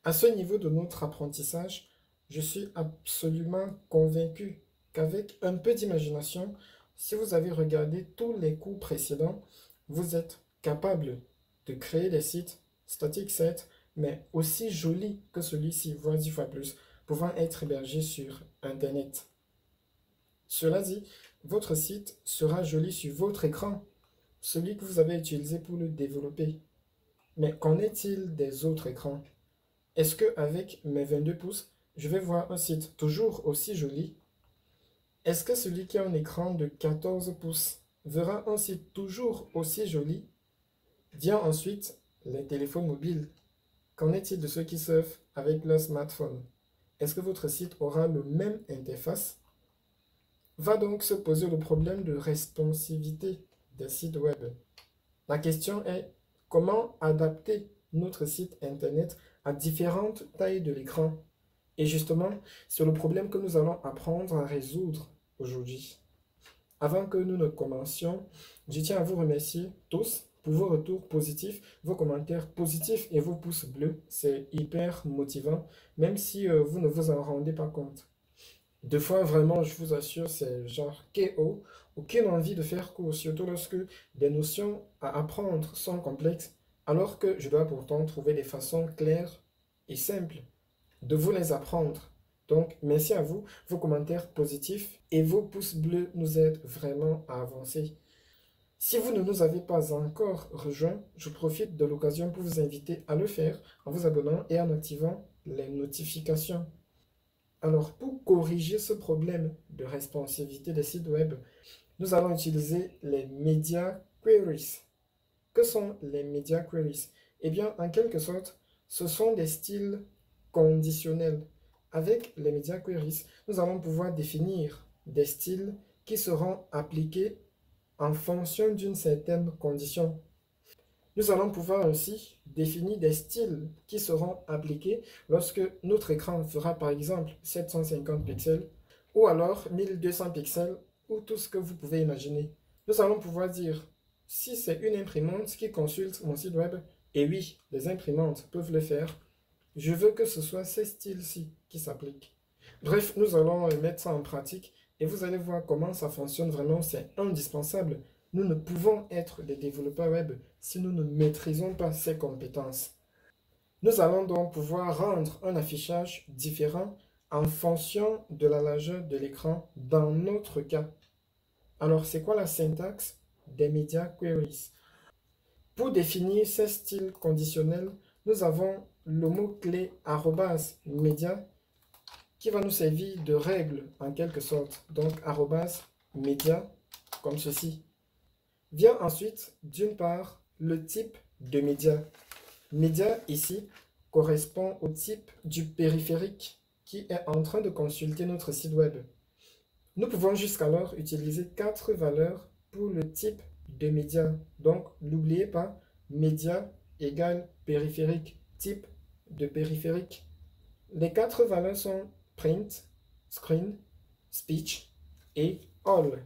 À ce niveau de notre apprentissage, je suis absolument convaincu qu'avec un peu d'imagination, si vous avez regardé tous les cours précédents, vous êtes capable de créer des sites static site, mais aussi jolis que celui-ci, voire 10 fois plus, pouvant être hébergés sur Internet. Cela dit, votre site sera joli sur votre écran, celui que vous avez utilisé pour le développer. Mais qu'en est-il des autres écrans? Est-ce qu'avec mes 22 pouces, je vais voir un site toujours aussi joli? Est-ce que celui qui a un écran de 14 pouces verra un site toujours aussi joli? Vient ensuite les téléphones mobiles. Qu'en est-il de ceux qui surfent avec leur smartphone? Est-ce que votre site aura le même interface? Va donc se poser le problème de responsivité des sites web. La question est comment adapter notre site internet à différentes tailles de l'écran. Et justement, c'est le problème que nous allons apprendre à résoudre aujourd'hui. Avant que nous ne commencions, je tiens à vous remercier tous pour vos retours positifs, vos commentaires positifs et vos pouces bleus. C'est hyper motivant, même si vous ne vous en rendez pas compte. Deux fois, vraiment, je vous assure, c'est genre KO. Aucune envie de faire cours, surtout lorsque des notions à apprendre sont complexes, alors que je dois pourtant trouver des façons claires et simples de vous les apprendre. Donc, merci à vous, vos commentaires positifs et vos pouces bleus nous aident vraiment à avancer. Si vous ne nous avez pas encore rejoints, je profite de l'occasion pour vous inviter à le faire en vous abonnant et en activant les notifications. Alors, pour corriger ce problème de responsivité des sites web, nous allons utiliser les Media Queries. Que sont les Media Queries? Eh bien, en quelque sorte, ce sont des styles conditionnels. Avec les Media Queries, nous allons pouvoir définir des styles qui seront appliqués en fonction d'une certaine condition. Nous allons pouvoir aussi définir des styles qui seront appliqués lorsque notre écran fera par exemple 750 pixels ou alors 1200 pixels ou tout ce que vous pouvez imaginer. Nous allons pouvoir dire si c'est une imprimante qui consulte mon site web, et oui, les imprimantes peuvent le faire, je veux que ce soit ces styles-ci qui s'appliquent. Bref, nous allons mettre ça en pratique et vous allez voir comment ça fonctionne vraiment, c'est indispensable. Nous ne pouvons être des développeurs web si nous ne maîtrisons pas ces compétences. Nous allons donc pouvoir rendre un affichage différent en fonction de la largeur de l'écran dans notre cas. Alors, c'est quoi la syntaxe des Media Queries? Pour définir ces styles conditionnels, nous avons le mot-clé @media qui va nous servir de règle en quelque sorte. Donc, @media comme ceci. Vient ensuite, d'une part, le type de média. Média ici correspond au type du périphérique qui est en train de consulter notre site web. Nous pouvons jusqu'alors utiliser 4 valeurs pour le type de média. Donc, n'oubliez pas, média égale périphérique, type de périphérique. Les 4 valeurs sont print, screen, speech et all.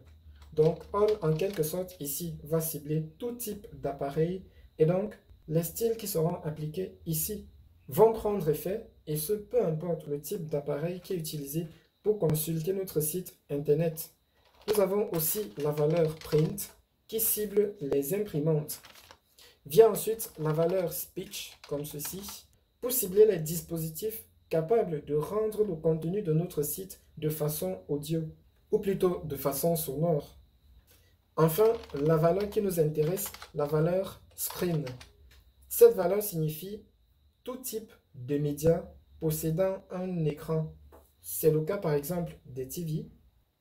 Donc, all, en quelque sorte, ici, va cibler tout type d'appareil. Et donc, les styles qui seront appliqués ici vont prendre effet, et ce, peu importe le type d'appareil qui est utilisé pour consulter notre site Internet. Nous avons aussi la valeur print qui cible les imprimantes. Vient ensuite la valeur speech, comme ceci, pour cibler les dispositifs capables de rendre le contenu de notre site de façon audio, ou plutôt de façon sonore. Enfin, la valeur qui nous intéresse, la valeur screen. Cette valeur signifie tout type de média possédant un écran. C'est le cas par exemple des TV,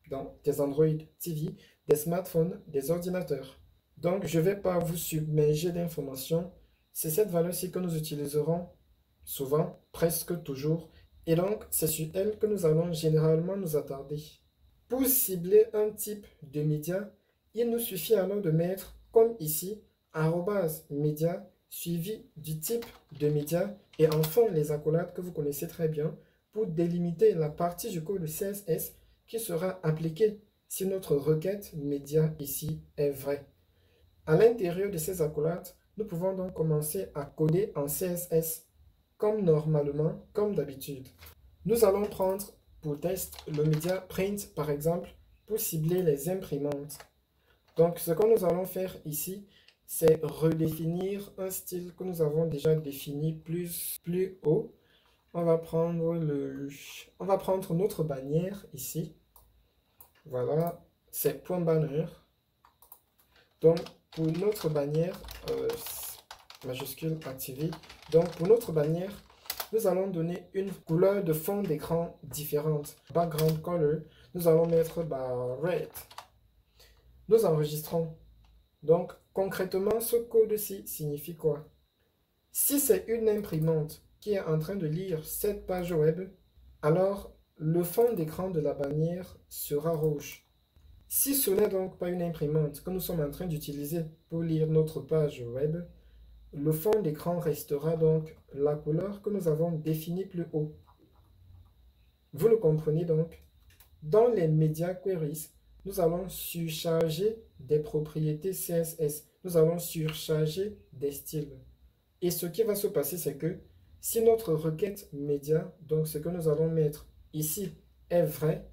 donc des Android TV, des smartphones, des ordinateurs. Donc, je ne vais pas vous submerger d'informations. C'est cette valeur-ci que nous utiliserons souvent, presque toujours. Et donc, c'est sur elle que nous allons généralement nous attarder. Pour cibler un type de média, il nous suffit alors de mettre, comme ici, @media suivi du type de média et enfin les accolades que vous connaissez très bien pour délimiter la partie du code CSS qui sera appliquée si notre requête média ici est vraie. À l'intérieur de ces accolades, nous pouvons donc commencer à coder en CSS. comme normalement, comme d'habitude. Nous allons prendre pour test le média print par exemple pour cibler les imprimantes. Donc ce que nous allons faire ici, c'est redéfinir un style que nous avons déjà défini plus haut. On va prendre notre bannière ici. Voilà, c'est point banner. Donc pour notre bannière, majuscule activée. Donc pour notre bannière, nous allons donner une couleur de fond d'écran différente. Background color, nous allons mettre red. Nous enregistrons. Donc concrètement, ce code-ci signifie quoi? Si c'est une imprimante qui est en train de lire cette page web, alors le fond d'écran de la bannière sera rouge. Si ce n'est donc pas une imprimante que nous sommes en train d'utiliser pour lire notre page web, le fond d'écran restera donc la couleur que nous avons définie plus haut. Vous le comprenez donc? Dans les Media Queries, nous allons surcharger des propriétés CSS. Nous allons surcharger des styles. Et ce qui va se passer, c'est que si notre requête média, donc ce que nous allons mettre ici, est vrai,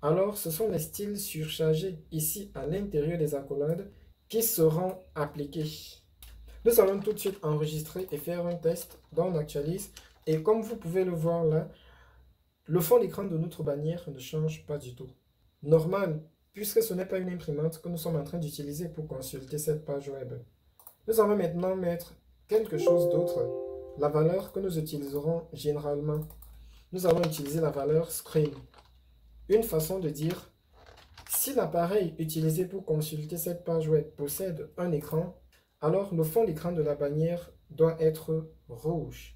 alors ce sont les styles surchargés ici à l'intérieur des accolades qui seront appliqués. Nous allons tout de suite enregistrer et faire un test. Donc on actualise. Et comme vous pouvez le voir là, le fond d'écran de notre bannière ne change pas du tout. Normal, puisque ce n'est pas une imprimante que nous sommes en train d'utiliser pour consulter cette page web. Nous allons maintenant mettre quelque chose d'autre. La valeur que nous utiliserons généralement. Nous allons utiliser la valeur screen. Une façon de dire, si l'appareil utilisé pour consulter cette page web possède un écran, alors le fond d'écran de la bannière doit être rouge.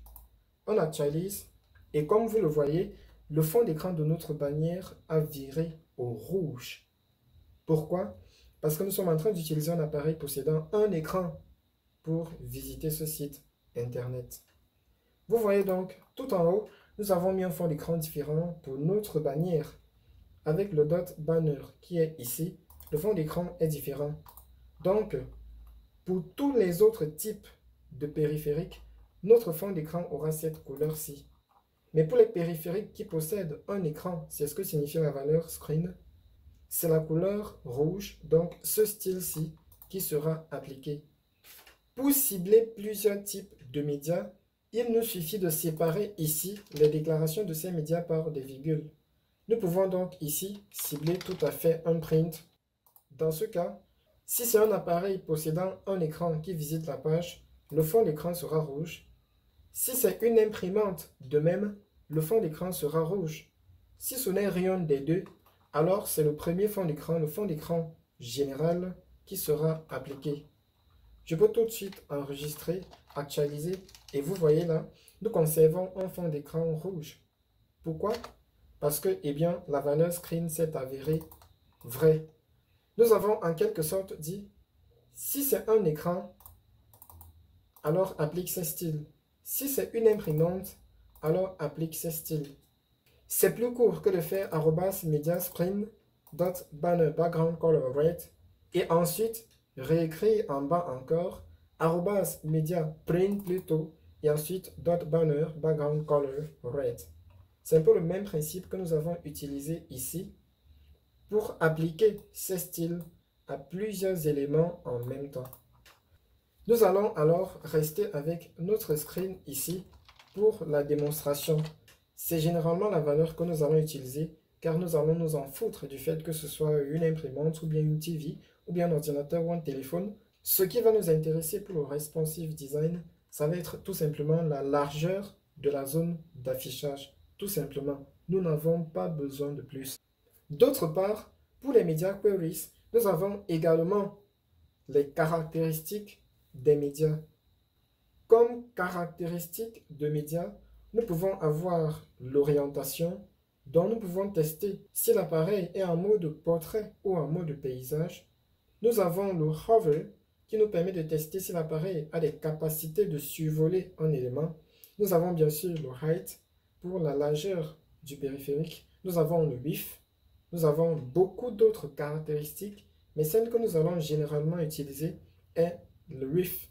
On actualise et comme vous le voyez, le fond d'écran de notre bannière a viré au rouge. Pourquoi? Parce que nous sommes en train d'utiliser un appareil possédant un écran pour visiter ce site internet. Vous voyez donc, tout en haut, nous avons mis un fond d'écran différent pour notre bannière. Avec le dot banner qui est ici, le fond d'écran est différent. Donc, pour tous les autres types de périphériques, notre fond d'écran aura cette couleur-ci. Mais pour les périphériques qui possèdent un écran, c'est ce que signifie la valeur screen, c'est la couleur rouge, donc ce style-ci qui sera appliqué. Pour cibler plusieurs types de médias, il nous suffit de séparer ici les déclarations de ces médias par des virgules. Nous pouvons donc ici cibler tout à fait un print. Dans ce cas, si c'est un appareil possédant un écran qui visite la page, le fond d'écran sera rouge. Si c'est une imprimante, de même, le fond d'écran sera rouge. Si ce n'est rien des deux, alors c'est le premier fond d'écran, le fond d'écran général, qui sera appliqué. Je peux tout de suite enregistrer, actualiser, et vous voyez là, nous conservons un fond d'écran rouge. Pourquoi? Parce que, eh bien, la valeur screen s'est avérée vraie. Nous avons en quelque sorte dit, si c'est un écran, alors applique ces styles. Si c'est une imprimante, alors applique ces styles. C'est plus court que de faire @mediascreen.banner background color red et ensuite réécrire en bas encore @mediaprint plutôt et ensuite .banner background color red. C'est un peu le même principe que nous avons utilisé ici pour appliquer ces styles à plusieurs éléments en même temps. Nous allons alors rester avec notre screen ici pour la démonstration. C'est généralement la valeur que nous allons utiliser car nous allons nous en foutre du fait que ce soit une imprimante ou bien une TV ou bien un ordinateur ou un téléphone. Ce qui va nous intéresser pour le responsive design, ça va être tout simplement la largeur de la zone d'affichage. Tout simplement, nous n'avons pas besoin de plus. D'autre part, pour les Media Queries, nous avons également les caractéristiques des médias. Comme caractéristiques de médias, nous pouvons avoir l'orientation, dont nous pouvons tester si l'appareil est en mode portrait ou en mode paysage. Nous avons le hover, qui nous permet de tester si l'appareil a des capacités de survoler un élément. Nous avons bien sûr le height, pour la largeur du périphérique. Nous avons le width. Nous avons beaucoup d'autres caractéristiques, mais celle que nous allons généralement utiliser est le width.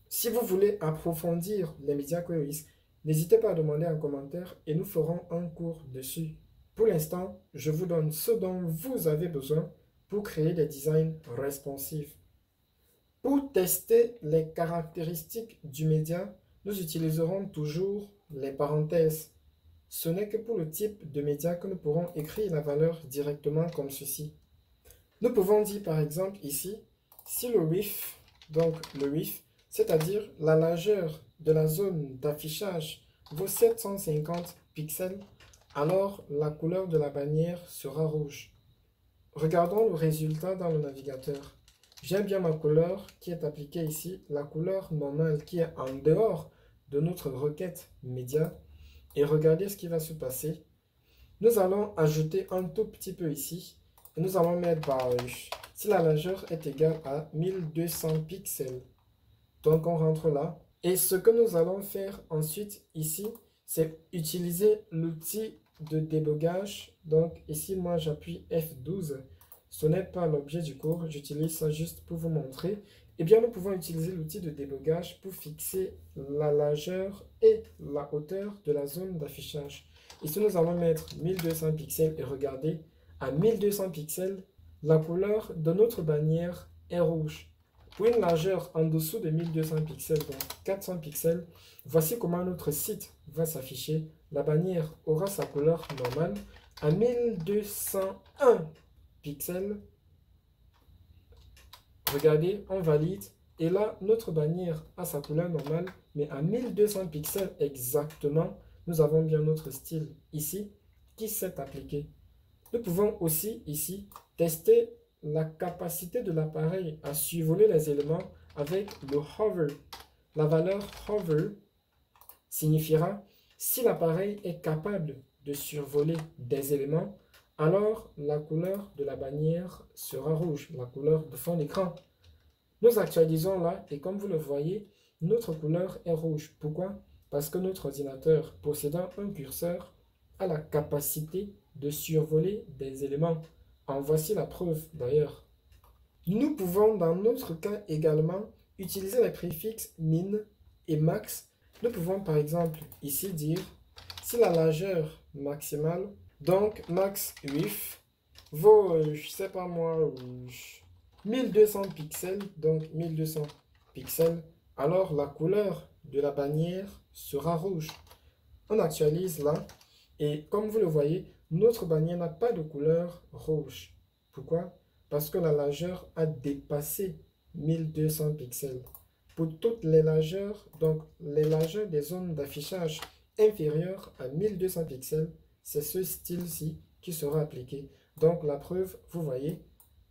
Si vous voulez approfondir les Media Queries, N'hésitez pas à demander en commentaire et nous ferons un cours dessus. Pour l'instant, je vous donne ce dont vous avez besoin pour créer des designs responsifs. Pour tester les caractéristiques du média, nous utiliserons toujours les parenthèses. Ce n'est que pour le type de média que nous pourrons écrire la valeur directement comme ceci. Nous pouvons dire par exemple ici, si le width, donc le width, c'est-à-dire la largeur de la zone d'affichage vaut 750 pixels, alors la couleur de la bannière sera rouge. Regardons le résultat dans le navigateur. J'aime bien ma couleur qui est appliquée ici, la couleur normale qui est en dehors de notre requête média. Et regardez ce qui va se passer. Nous allons ajouter un tout petit peu ici. Et nous allons mettre si la largeur est égale à 1200 pixels. Donc on rentre là. Et ce que nous allons faire ensuite ici, c'est utiliser l'outil de débogage. Donc ici, moi j'appuie F12. Ce n'est pas l'objet du cours, j'utilise ça juste pour vous montrer. Eh bien, nous pouvons utiliser l'outil de débogage pour fixer la largeur et la hauteur de la zone d'affichage. Ici, nous allons mettre 1200 pixels et regardez, à 1200 pixels, la couleur de notre bannière est rouge. Pour une largeur en dessous de 1200 pixels, donc 400 pixels, voici comment notre site va s'afficher. La bannière aura sa couleur normale. À 1201 pixels, regardez, on valide. Et là, notre bannière a sa couleur normale, mais à 1200 pixels exactement, nous avons bien notre style ici qui s'est appliqué. Nous pouvons aussi ici tester la capacité de l'appareil à survoler les éléments avec le hover. La valeur hover signifiera si l'appareil est capable de survoler des éléments, alors la couleur de la bannière sera rouge, la couleur de fond d'écran. Nous actualisons là et comme vous le voyez, notre couleur est rouge. Pourquoi? Parce que notre ordinateur possédant un curseur a la capacité de survoler des éléments. En voici la preuve d'ailleurs. Nous pouvons dans notre cas également utiliser les préfixes min et max. Nous pouvons par exemple ici dire si la largeur maximale, donc max width, vaut, je sais pas moi, 1200 pixels, donc 1200 pixels, alors la couleur de la bannière sera rouge. On actualise là et comme vous le voyez, notre bannière n'a pas de couleur rouge. Pourquoi? Parce que la largeur a dépassé 1200 pixels. Pour toutes les largeurs, donc les largeurs des zones d'affichage inférieures à 1200 pixels, c'est ce style-ci qui sera appliqué. Donc la preuve, vous voyez,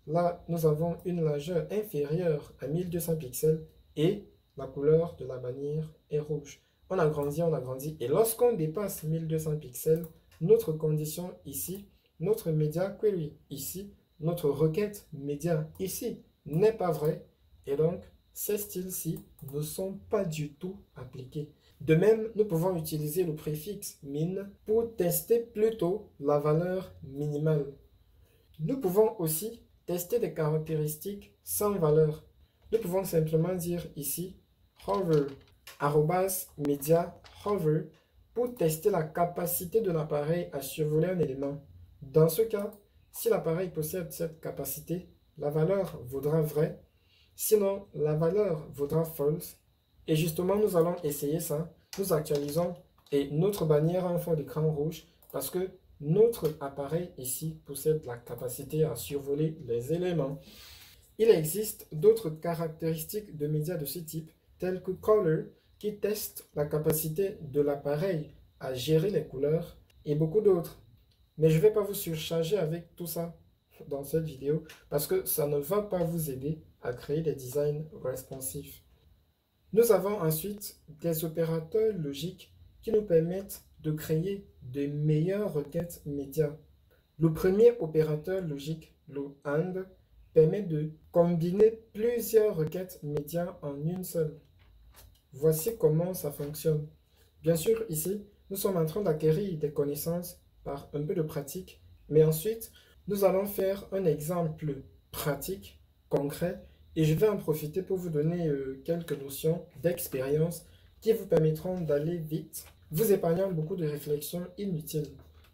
là nous avons une largeur inférieure à 1200 pixels et la couleur de la bannière est rouge. On agrandit et lorsqu'on dépasse 1200 pixels, notre condition ici, notre media query ici, notre requête média ici n'est pas vrai et donc ces styles-ci ne sont pas du tout appliqués. De même, nous pouvons utiliser le préfixe min pour tester plutôt la valeur minimale. Nous pouvons aussi tester des caractéristiques sans valeur. Nous pouvons simplement dire ici hover, @media hover pour tester la capacité de l'appareil à survoler un élément. Dans ce cas, si l'appareil possède cette capacité, la valeur vaudra vrai, sinon la valeur vaudra false. Et justement, nous allons essayer ça. Nous actualisons et notre bannière a un fond d'écran rouge parce que notre appareil ici possède la capacité à survoler les éléments. Il existe d'autres caractéristiques de médias de ce type, telles que Color, qui teste la capacité de l'appareil à gérer les couleurs, et beaucoup d'autres. Mais je ne vais pas vous surcharger avec tout ça dans cette vidéo, parce que ça ne va pas vous aider à créer des designs responsifs. Nous avons ensuite des opérateurs logiques qui nous permettent de créer de meilleures requêtes médias. Le premier opérateur logique, le AND, permet de combiner plusieurs requêtes médias en une seule. Voici comment ça fonctionne. Bien sûr, ici, nous sommes en train d'acquérir des connaissances par un peu de pratique, mais ensuite, nous allons faire un exemple pratique, concret, et je vais en profiter pour vous donner quelques notions d'expérience qui vous permettront d'aller vite vous épargnant beaucoup de réflexions inutiles.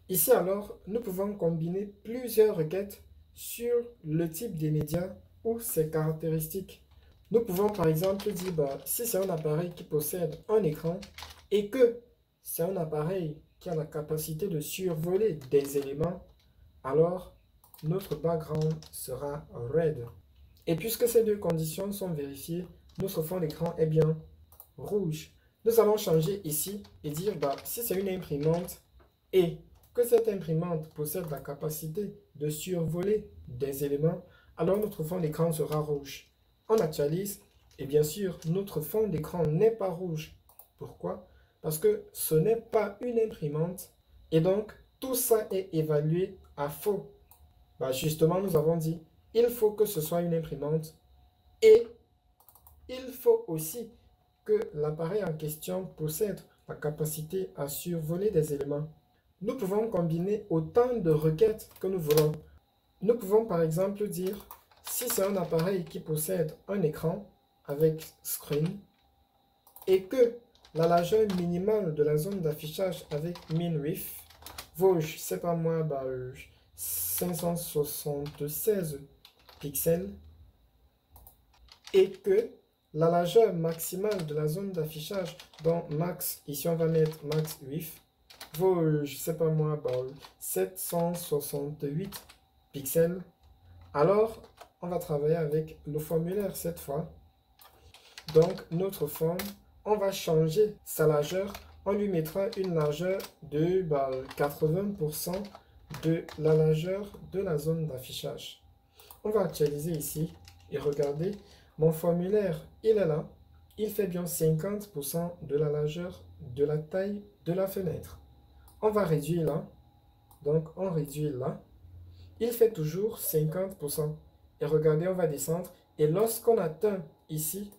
Ici alors, nous pouvons combiner plusieurs requêtes sur le type des médias ou ses caractéristiques. Nous pouvons par exemple dire, si c'est un appareil qui possède un écran et que c'est un appareil qui a la capacité de survoler des éléments, alors notre background sera red. Et puisque ces deux conditions sont vérifiées, notre fond d'écran est bien rouge. Nous allons changer ici et dire, si c'est une imprimante et que cette imprimante possède la capacité de survoler des éléments, alors notre fond d'écran sera rouge. On actualise et bien sûr, notre fond d'écran n'est pas rouge. Pourquoi? Parce que ce n'est pas une imprimante et donc tout ça est évalué à faux. Justement, nous avons dit, il faut que ce soit une imprimante et il faut aussi que l'appareil en question possède la capacité à survoler des éléments. Nous pouvons combiner autant de requêtes que nous voulons. Nous pouvons par exemple dire, si c'est un appareil qui possède un écran avec screen et que la largeur minimale de la zone d'affichage avec min-width vaut, je sais pas moi, 576 pixels et que la largeur maximale de la zone d'affichage, donc max, ici on va mettre max width, vaut, je sais pas moi, 768 pixels. Alors, on va travailler avec le formulaire cette fois. Donc, notre forme, on va changer sa largeur. On lui mettra une largeur de 80% de la largeur de la zone d'affichage. On va actualiser ici et regardez, mon formulaire, il est là. Il fait bien 50% de la largeur de la taille de la fenêtre. On va réduire là. Donc, on réduit là. Il fait toujours 50%. Et regardez, on va descendre. Et lorsqu'on atteint ici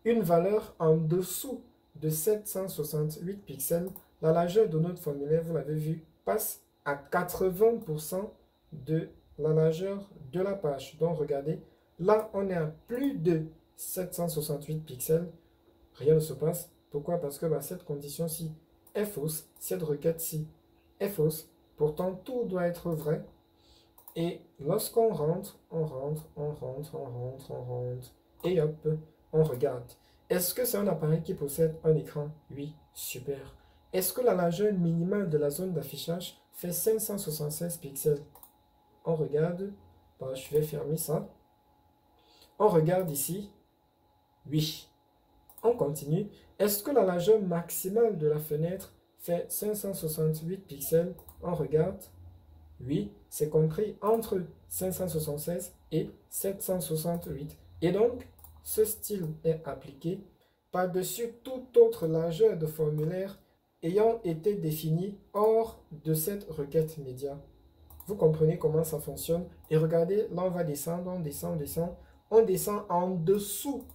une valeur en dessous de 768 pixels, la largeur de notre formulaire, vous l'avez vu, passe à 80% de la largeur de la page. Donc, regardez, là, on est à plus de 768 pixels. Rien ne se passe. Pourquoi? Parce que cette condition-ci est fausse. Cette requête-ci est fausse. Pourtant, tout doit être vrai. Et lorsqu'on rentre, on rentre, on rentre, on rentre, on rentre, et hop, on regarde. Est-ce que c'est un appareil qui possède un écran? Oui, super. Est-ce que la largeur minimale de la zone d'affichage fait 576 pixels? On regarde. Je vais fermer ça. On regarde ici. Oui. On continue. Est-ce que la largeur maximale de la fenêtre fait 568 pixels? On regarde. Oui, c'est compris entre 576 et 768. Et donc, ce style est appliqué par-dessus toute autre largeur de formulaire ayant été définie hors de cette requête média. Vous comprenez comment ça fonctionne? Et regardez, là on va descendre, on descend, on descend. On descend en dessous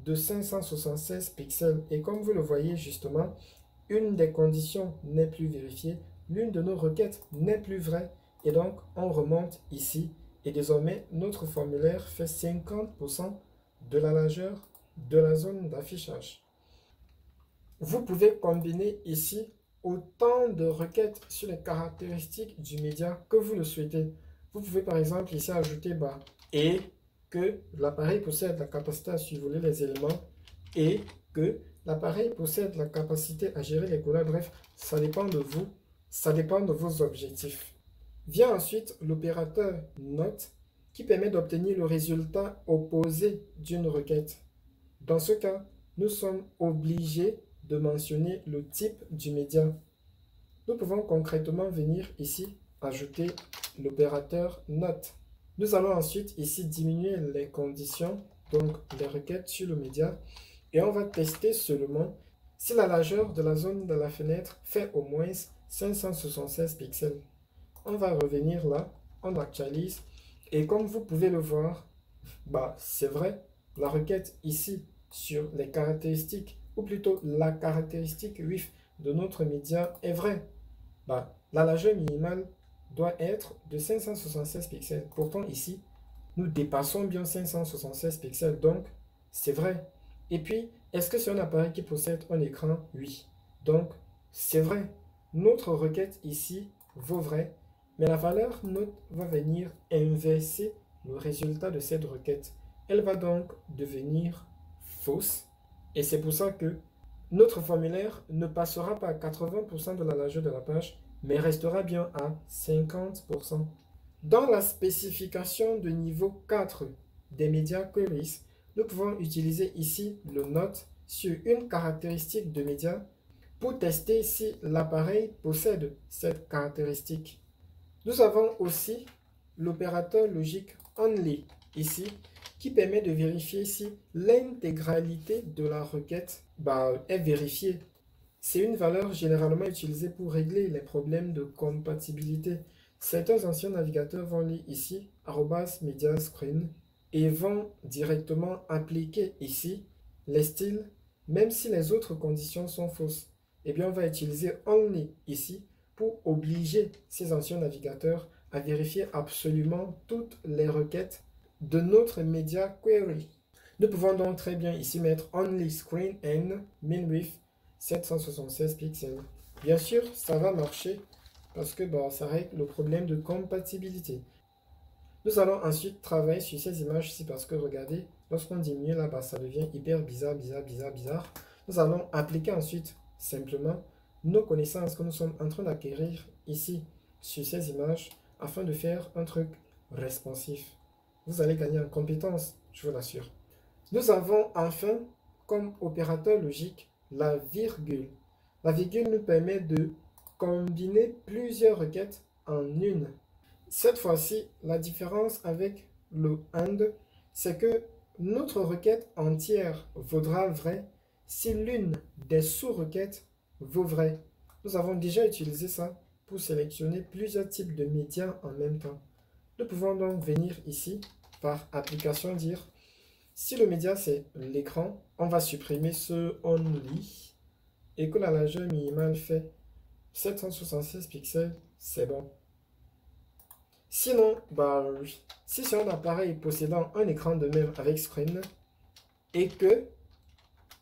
de 576 pixels. Et comme vous le voyez justement, une des conditions n'est plus vérifiée. L'une de nos requêtes n'est plus vraie. Et donc, on remonte ici. Et désormais, notre formulaire fait 50% de la largeur de la zone d'affichage. Vous pouvez combiner ici autant de requêtes sur les caractéristiques du média que vous le souhaitez. Vous pouvez par exemple ici ajouter et que l'appareil possède la capacité à survoler les éléments et que l'appareil possède la capacité à gérer les couleurs. Bref, ça dépend de vous, ça dépend de vos objectifs. Vient ensuite l'opérateur NOT qui permet d'obtenir le résultat opposé d'une requête. Dans ce cas, nous sommes obligés de mentionner le type du média. Nous pouvons concrètement venir ici ajouter l'opérateur NOT. Nous allons ensuite ici diminuer les conditions, donc les requêtes sur le média, et on va tester seulement si la largeur de la zone de la fenêtre fait au moins 576 pixels. On va revenir là, on actualise, et comme vous pouvez le voir, c'est vrai, la requête ici sur les caractéristiques, ou plutôt la caractéristique width de notre média est vraie. La largeur minimale doit être de 576 pixels. Pourtant ici, nous dépassons bien 576 pixels, donc c'est vrai. Et puis, est-ce que c'est un appareil qui possède un écran? Oui. Donc, C'est vrai, notre requête ici vaut vrai, mais la valeur note va venir inverser le résultat de cette requête. Elle va donc devenir fausse. Et c'est pour ça que notre formulaire ne passera pas à 80% de la largeur de la page, mais restera bien à 50%. Dans la spécification de niveau 4 des Media Queries, nous pouvons utiliser ici le note sur une caractéristique de média pour tester si l'appareil possède cette caractéristique. Nous avons aussi l'opérateur logique only ici qui permet de vérifier si l'intégralité de la requête est vérifiée. C'est une valeur généralement utilisée pour régler les problèmes de compatibilité. Certains anciens navigateurs vont lire ici @mediascreen et vont directement appliquer ici les styles même si les autres conditions sont fausses. Eh bien, on va utiliser only ici pour obliger ces anciens navigateurs à vérifier absolument toutes les requêtes de notre media query. Nous pouvons donc très bien ici mettre only screen and min width 776 pixels. Bien sûr, ça va marcher parce que ça règle le problème de compatibilité. Nous allons ensuite travailler sur ces images-ci parce que regardez, lorsqu'on diminue là, ça devient hyper bizarre. Nous allons appliquer ensuite simplement nos connaissances que nous sommes en train d'acquérir ici sur ces images afin de faire un truc responsif. Vous allez gagner en compétences, je vous l'assure. Nous avons enfin comme opérateur logique la virgule. La virgule nous permet de combiner plusieurs requêtes en une. Cette fois-ci, la différence avec le AND, c'est que notre requête entière vaudra vrai si l'une des sous-requêtes vaut vrai. Nous avons déjà utilisé ça pour sélectionner plusieurs types de médias en même temps. Nous pouvons donc venir ici, par application, dire si le média c'est l'écran, on va supprimer ce only et que la largeur minimale fait 776 pixels, c'est bon. Sinon, si c'est un appareil possédant un écran de même avec screen et que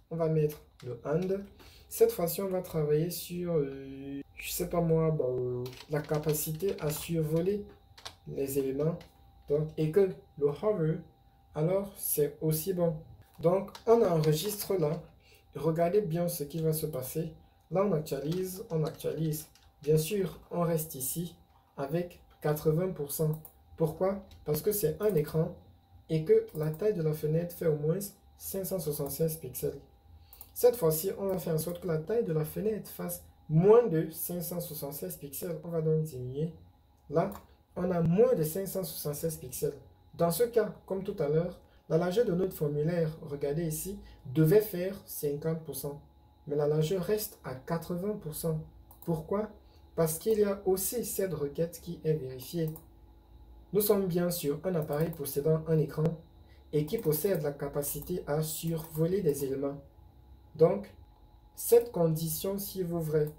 on va mettre le AND, cette fois-ci on va travailler sur, je sais pas moi, la capacité à survoler les éléments. Donc, et que le hover, alors c'est aussi bon. Donc, on enregistre là. Regardez bien ce qui va se passer. Là, on actualise, on actualise. Bien sûr, on reste ici avec 80%. Pourquoi? Parce que c'est un écran et que la taille de la fenêtre fait au moins 576 pixels. Cette fois-ci, on va faire en sorte que la taille de la fenêtre fasse moins de 576 pixels. On va donc diminuer. Là, on a moins de 576 pixels. Dans ce cas, comme tout à l'heure, la largeur de notre formulaire, regardez ici, devait faire 50%. Mais la largeur reste à 80%. Pourquoi? Parce qu'il y a aussi cette requête qui est vérifiée. Nous sommes bien sur un appareil possédant un écran et qui possède la capacité à survoler des éléments. Donc, cette condition-ci vaut vrai.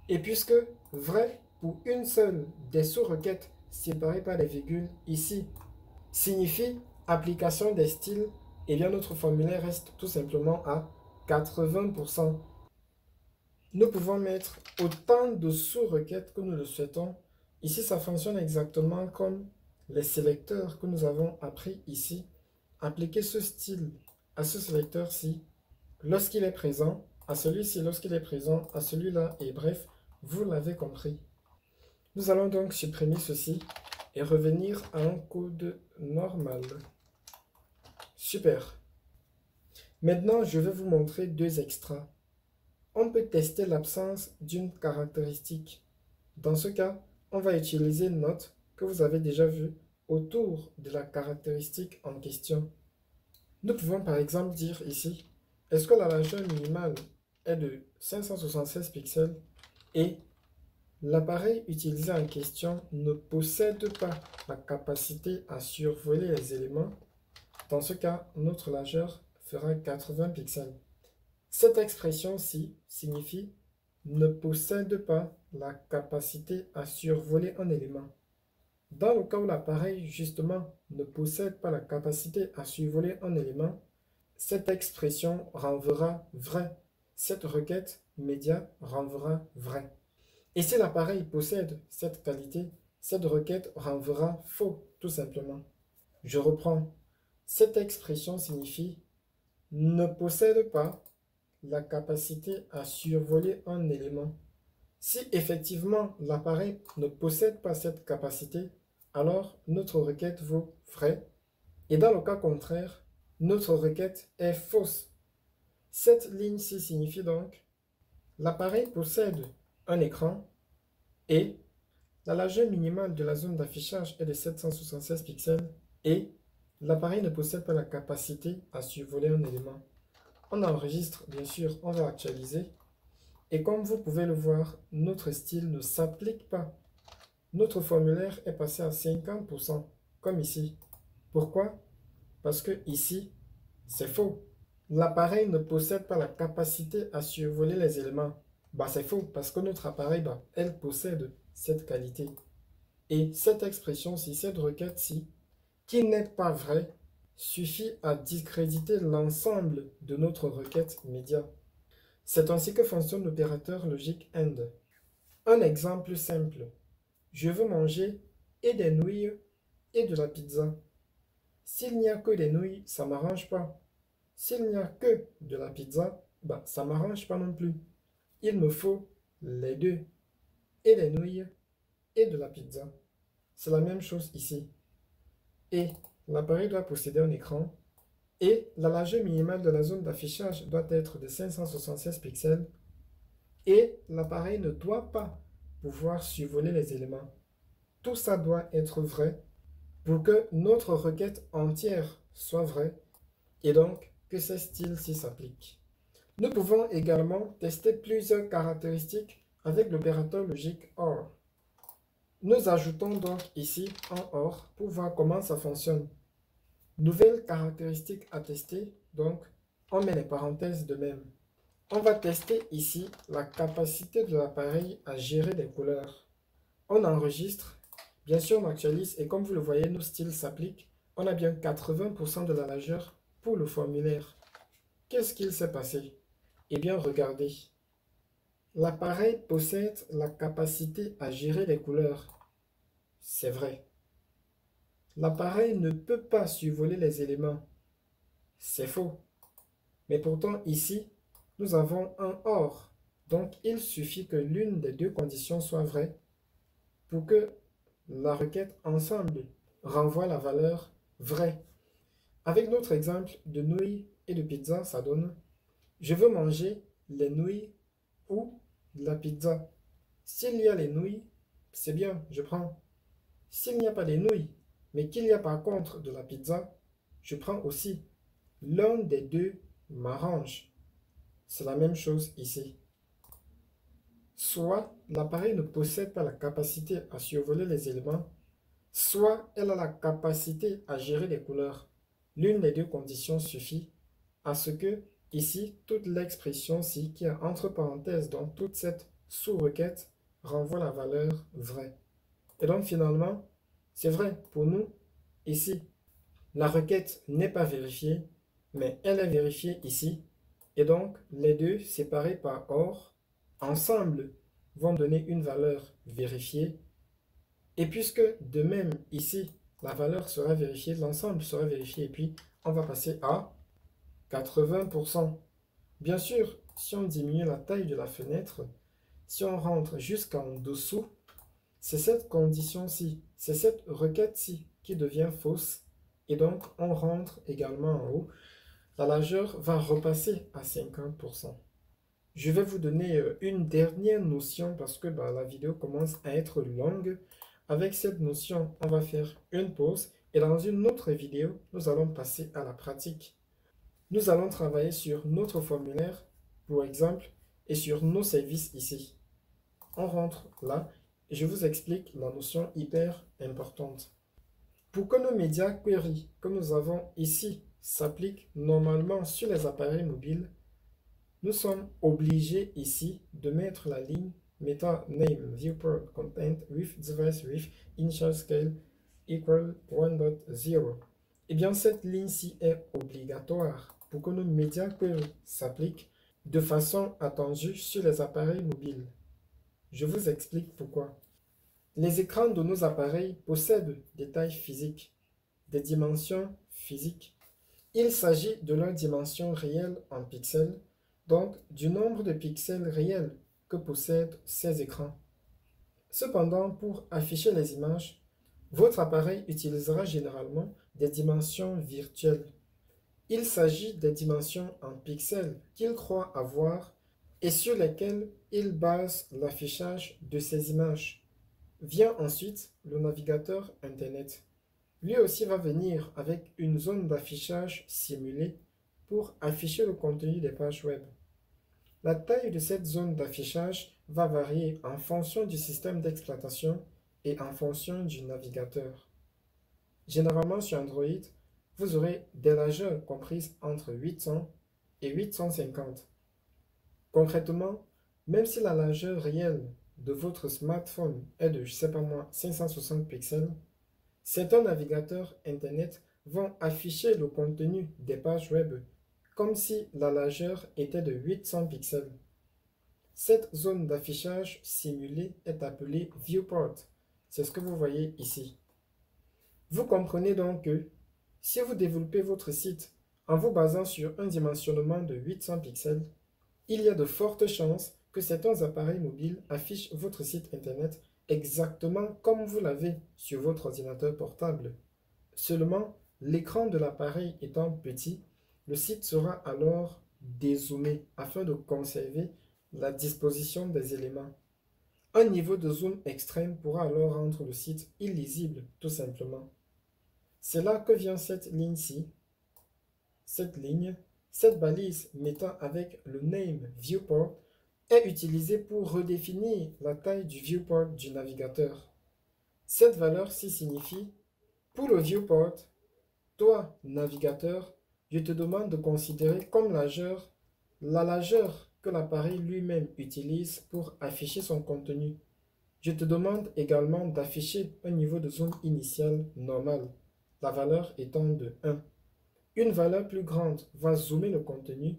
Et puisque vrai pour une seule des sous-requêtes séparées par des virgules ici signifie application des styles, et bien notre formulaire reste tout simplement à 80%. Nous pouvons mettre autant de sous-requêtes que nous le souhaitons. Ici, ça fonctionne exactement comme les sélecteurs que nous avons appris ici. Appliquer ce style à ce sélecteur-ci lorsqu'il est présent, à celui-ci lorsqu'il est présent, à celui-là, et bref, vous l'avez compris. Nous allons donc supprimer ceci et revenir à un code normal. Super. Maintenant, je vais vous montrer deux extras. On peut tester l'absence d'une caractéristique. Dans ce cas, on va utiliser note que vous avez déjà vu autour de la caractéristique en question. Nous pouvons par exemple dire ici, est-ce que la largeur minimale est de 576 pixels et l'appareil utilisé en question ne possède pas la capacité à survoler les éléments. Dans ce cas, notre largeur fera 80 pixels. Cette expression-ci signifie ne possède pas la capacité à survoler un élément. Dans le cas où l'appareil, justement, ne possède pas la capacité à survoler un élément, cette expression renverra vrai. Cette requête média renverra vrai. Et si l'appareil possède cette qualité, cette requête renverra faux, tout simplement. Je reprends. Cette expression signifie ne possède pas la capacité à survoler un élément. Si effectivement l'appareil ne possède pas cette capacité, alors notre requête vaut vrai. Et dans le cas contraire, notre requête est fausse. Cette ligne-ci signifie donc l'appareil possède un écran et la largeur minimale de la zone d'affichage est de 776 pixels et l'appareil ne possède pas la capacité à survoler un élément. On enregistre, bien sûr, on va actualiser. Et comme vous pouvez le voir, notre style ne s'applique pas. Notre formulaire est passé à 50%, comme ici. Pourquoi? Parce que ici, c'est faux. L'appareil ne possède pas la capacité à survoler les éléments. Bah, c'est faux, parce que notre appareil, elle possède cette qualité. Et cette expression-ci, cette requête-ci, qui n'est pas vraie, suffit à discréditer l'ensemble de notre requête média. C'est ainsi que fonctionne l'opérateur logique AND. Un exemple simple. Je veux manger et des nouilles et de la pizza. S'il n'y a que des nouilles, ça ne m'arrange pas. S'il n'y a que de la pizza, ça ne m'arrange pas non plus. Il me faut les deux, et des nouilles et de la pizza. C'est la même chose ici. Et l'appareil doit posséder un écran et la largeur minimale de la zone d'affichage doit être de 576 pixels et l'appareil ne doit pas pouvoir survoler les éléments. Tout ça doit être vrai pour que notre requête entière soit vraie et donc que ces styles-ci s'appliquent. Nous pouvons également tester plusieurs caractéristiques avec l'opérateur logique OR. Nous ajoutons donc ici un OR pour voir comment ça fonctionne. Nouvelle caractéristique à tester, donc on met les parenthèses de même. On va tester ici la capacité de l'appareil à gérer des couleurs. On enregistre, bien sûr on actualise et comme vous le voyez, nos styles s'appliquent. On a bien 80% de la largeur pour le formulaire. Qu'est-ce qu'il s'est passé? Eh bien regardez, l'appareil possède la capacité à gérer les couleurs. C'est vrai. L'appareil ne peut pas survoler les éléments. C'est faux. Mais pourtant ici, nous avons un OR. Donc il suffit que l'une des deux conditions soit vraie pour que la requête ensemble renvoie la valeur vraie. Avec notre exemple de nouilles et de pizza, ça donne je veux manger les nouilles ou la pizza. S'il y a les nouilles, c'est bien, je prends. S'il n'y a pas les nouilles, mais qu'il y a par contre de la pizza, je prends aussi. L'un des deux m'arrange. C'est la même chose ici. Soit l'appareil ne possède pas la capacité à survoler les éléments, soit elle a la capacité à gérer les couleurs. L'une des deux conditions suffit à ce que, ici, toute l'expression-ci qui est entre parenthèses dans toute cette sous-requête renvoie la valeur vraie. Et donc finalement, c'est vrai pour nous, ici, la requête n'est pas vérifiée, mais elle est vérifiée ici. Et donc, les deux séparés par OR, ensemble, vont donner une valeur vérifiée. Et puisque de même ici, la valeur sera vérifiée, l'ensemble sera vérifié, et puis on va passer à 80%. Bien sûr, si on diminue la taille de la fenêtre, si on rentre jusqu'en dessous, c'est cette condition-ci, c'est cette requête-ci qui devient fausse. Et donc, on rentre également en haut. La largeur va repasser à 50%. Je vais vous donner une dernière notion parce que la vidéo commence à être longue. Avec cette notion, on va faire une pause et dans une autre vidéo, nous allons passer à la pratique. Nous allons travailler sur notre formulaire, pour exemple, et sur nos services ici. On rentre là et je vous explique la notion hyper importante. Pour que nos médias query que nous avons ici s'appliquent normalement sur les appareils mobiles, nous sommes obligés ici de mettre la ligne meta name viewport content with device with initial scale equal 1.0. Et bien cette ligne-ci est obligatoire pour que nos médias query s'appliquent. de façon attendue sur les appareils mobiles. Je vous explique pourquoi. Les écrans de nos appareils possèdent des tailles physiques, des dimensions physiques. Il s'agit de leur dimension réelle en pixels, donc du nombre de pixels réels que possèdent ces écrans. Cependant, pour afficher les images, votre appareil utilisera généralement des dimensions virtuelles. Il s'agit des dimensions en pixels qu'il croit avoir et sur lesquelles il base l'affichage de ces images. Vient ensuite le navigateur Internet. Lui aussi va venir avec une zone d'affichage simulée pour afficher le contenu des pages web. La taille de cette zone d'affichage va varier en fonction du système d'exploitation et en fonction du navigateur. Généralement sur Android, vous aurez des largeurs comprises entre 800 et 850. Concrètement, même si la largeur réelle de votre smartphone est de, je ne sais pas moi, 560 pixels, certains navigateurs Internet vont afficher le contenu des pages web comme si la largeur était de 800 pixels. Cette zone d'affichage simulée est appelée viewport. C'est ce que vous voyez ici. Vous comprenez donc que si vous développez votre site en vous basant sur un dimensionnement de 800 pixels, il y a de fortes chances que certains appareils mobiles affichent votre site internet exactement comme vous l'avez sur votre ordinateur portable. Seulement, l'écran de l'appareil étant petit, le site sera alors dézoomé afin de conserver la disposition des éléments. Un niveau de zoom extrême pourra alors rendre le site illisible, tout simplement. C'est là que vient cette ligne-ci, cette balise mettant avec le name viewport est utilisée pour redéfinir la taille du viewport du navigateur. Cette valeur-ci signifie, pour le viewport, toi, navigateur, je te demande de considérer comme largeur la largeur que l'appareil lui-même utilise pour afficher son contenu. Je te demande également d'afficher un niveau de zoom initial normal, la valeur étant de 1. Une valeur plus grande va zoomer le contenu,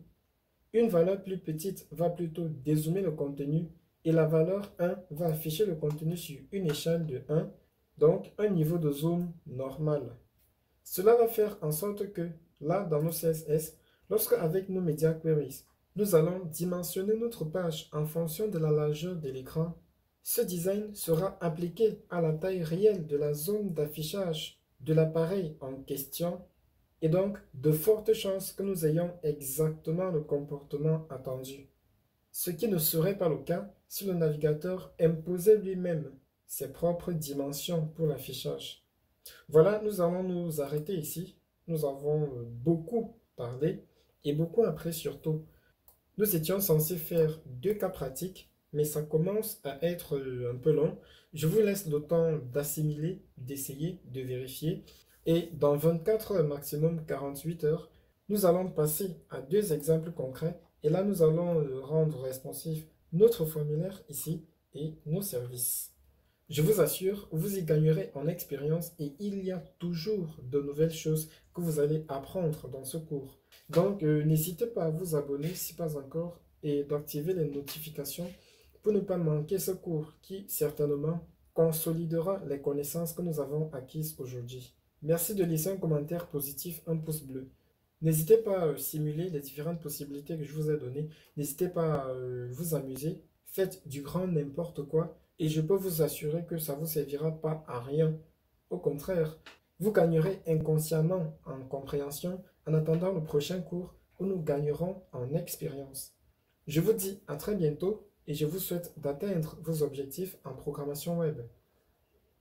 une valeur plus petite va plutôt dézoomer le contenu et la valeur 1 va afficher le contenu sur une échelle de 1, donc un niveau de zoom normal. Cela va faire en sorte que, là, dans nos CSS, lorsque avec nos Media Queries, nous allons dimensionner notre page en fonction de la largeur de l'écran, ce design sera appliqué à la taille réelle de la zone d'affichage de l'appareil en question et donc de fortes chances que nous ayons exactement le comportement attendu. Ce qui ne serait pas le cas si le navigateur imposait lui-même ses propres dimensions pour l'affichage. Voilà, nous allons nous arrêter ici. Nous avons beaucoup parlé et beaucoup appris surtout. Nous étions censés faire 2 cas pratiques, mais ça commence à être un peu long. Je vous laisse le temps d'assimiler, d'essayer, de vérifier. Et dans 24 heures, maximum 48 heures, nous allons passer à 2 exemples concrets. Et là, nous allons rendre responsif notre formulaire ici et nos services. Je vous assure, vous y gagnerez en expérience et il y a toujours de nouvelles choses que vous allez apprendre dans ce cours. Donc, n'hésitez pas à vous abonner si pas encore et d'activer les notifications pour ne pas manquer ce cours qui certainement consolidera les connaissances que nous avons acquises aujourd'hui. Merci de laisser un commentaire positif, un pouce bleu. N'hésitez pas à simuler les différentes possibilités que je vous ai données. N'hésitez pas à vous amuser. Faites du grand n'importe quoi. Et je peux vous assurer que ça ne vous servira pas à rien. Au contraire, vous gagnerez inconsciemment en compréhension en attendant le prochain cours où nous gagnerons en expérience. Je vous dis à très bientôt et je vous souhaite d'atteindre vos objectifs en programmation web.